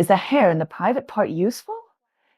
Is the hair in the private part useful?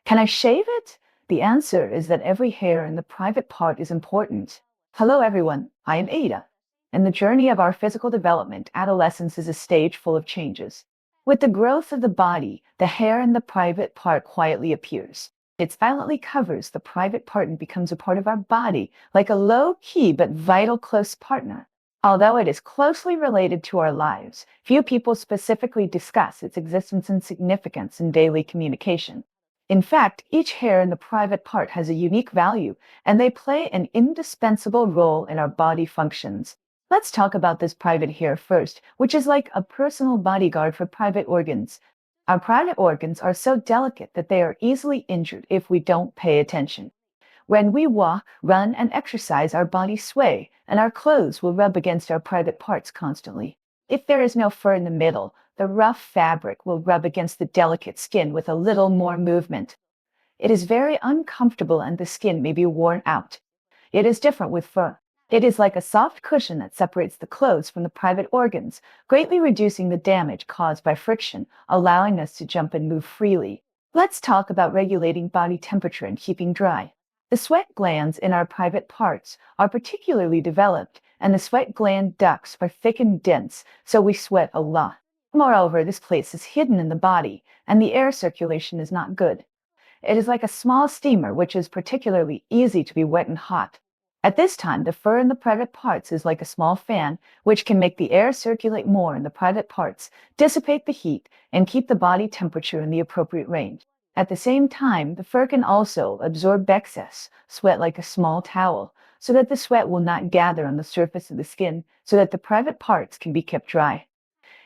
Can I shave it? The answer is that every hair in the private part is important. Hello everyone, I am Ada. In the journey of our physical development, adolescence is a stage full of changes. With the growth of the body, the hair in the private part quietly appears. It silently covers the private part and becomes a part of our body, like a low-key but vital close partner. Although it is closely related to our lives, few people specifically discuss its existence and significance in daily communication. In fact, each hair in the private part has a unique value, and they play an indispensable role in our body functions. Let's talk about this private hair first, which is like a personal bodyguard for private organs. Our private organs are so delicate that they are easily injured if we don't pay attention. When we walk, run, and exercise, our bodies sway, and our clothes will rub against our private parts constantly. If there is no fur in the middle, the rough fabric will rub against the delicate skin with a little more movement. It is very uncomfortable and the skin may be worn out. It is different with fur. It is like a soft cushion that separates the clothes from the private organs, greatly reducing the damage caused by friction, allowing us to jump and move freely. Let's talk about regulating body temperature and keeping dry. The sweat glands in our private parts are particularly developed, and the sweat gland ducts are thick and dense, so we sweat a lot. Moreover, this place is hidden in the body, and the air circulation is not good. It is like a small steamer, which is particularly easy to be wet and hot. At this time, the fur in the private parts is like a small fan, which can make the air circulate more in the private parts, dissipate the heat, and keep the body temperature in the appropriate range. At the same time, the fur can also absorb excess sweat like a small towel, so that the sweat will not gather on the surface of the skin, so that the private parts can be kept dry.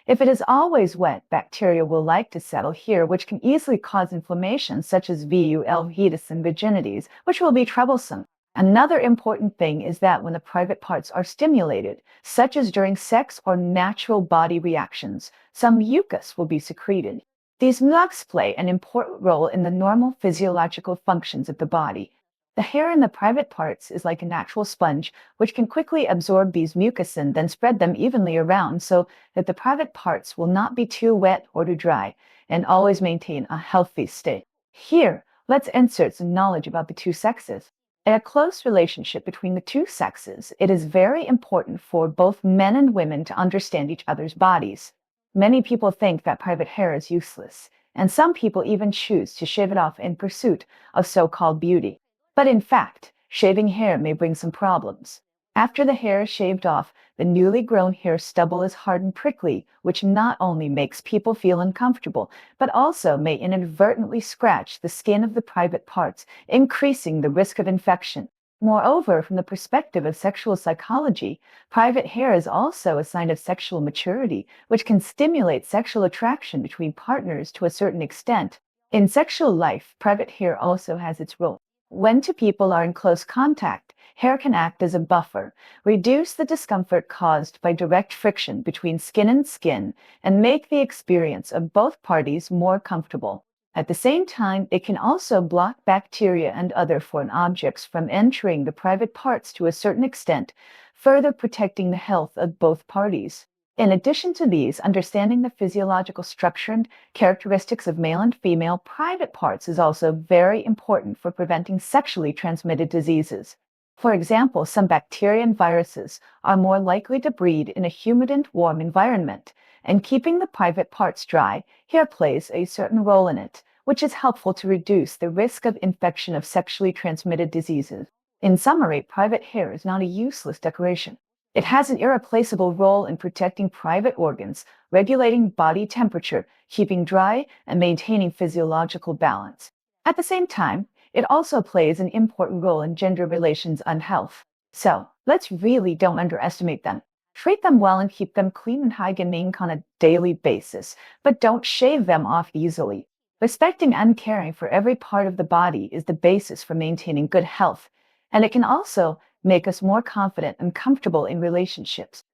If it is always wet, bacteria will like to settle here, which can easily cause inflammation such as vulvitis and vaginitis, which will be troublesome. Another important thing is that when the private parts are stimulated, such as during sex or natural body reactions, some mucus will be secreted. These mucus play an important role in the normal physiological functions of the body. The hair in the private parts is like a natural sponge, which can quickly absorb these mucus and then spread them evenly around so that the private parts will not be too wet or too dry, and always maintain a healthy state. Here, let's insert some knowledge about the two sexes. In a close relationship between the two sexes, it is very important for both men and women to understand each other's bodies. Many people think that private hair is useless, and some people even choose to shave it off in pursuit of so-called beauty. But in fact, shaving hair may bring some problems. After the hair is shaved off, the newly grown hair stubble is hard and prickly, which not only makes people feel uncomfortable, but also may inadvertently scratch the skin of the private parts, increasing the risk of infection. Moreover, from the perspective of sexual psychology, private hair is also a sign of sexual maturity, which can stimulate sexual attraction between partners to a certain extent. In sexual life, private hair also has its role. When two people are in close contact, hair can act as a buffer, reduce the discomfort caused by direct friction between skin, and make the experience of both parties more comfortable. At the same time, it can also block bacteria and other foreign objects from entering the private parts to a certain extent, further protecting the health of both parties. In addition to these, understanding the physiological structure and characteristics of male and female private parts is also very important for preventing sexually transmitted diseases. For example, some bacteria and viruses are more likely to breed in a humid and warm environment, and keeping the private parts dry, hair plays a certain role in it, which is helpful to reduce the risk of infection of sexually transmitted diseases. In summary, private hair is not a useless decoration. It has an irreplaceable role in protecting private organs, regulating body temperature, keeping dry, and maintaining physiological balance. At the same time, it also plays an important role in gender relations and health. So, let's really don't underestimate them. Treat them well and keep them clean and hygienic on a daily basis, but don't shave them off easily. Respecting and caring for every part of the body is the basis for maintaining good health, and it can also make us more confident and comfortable in relationships.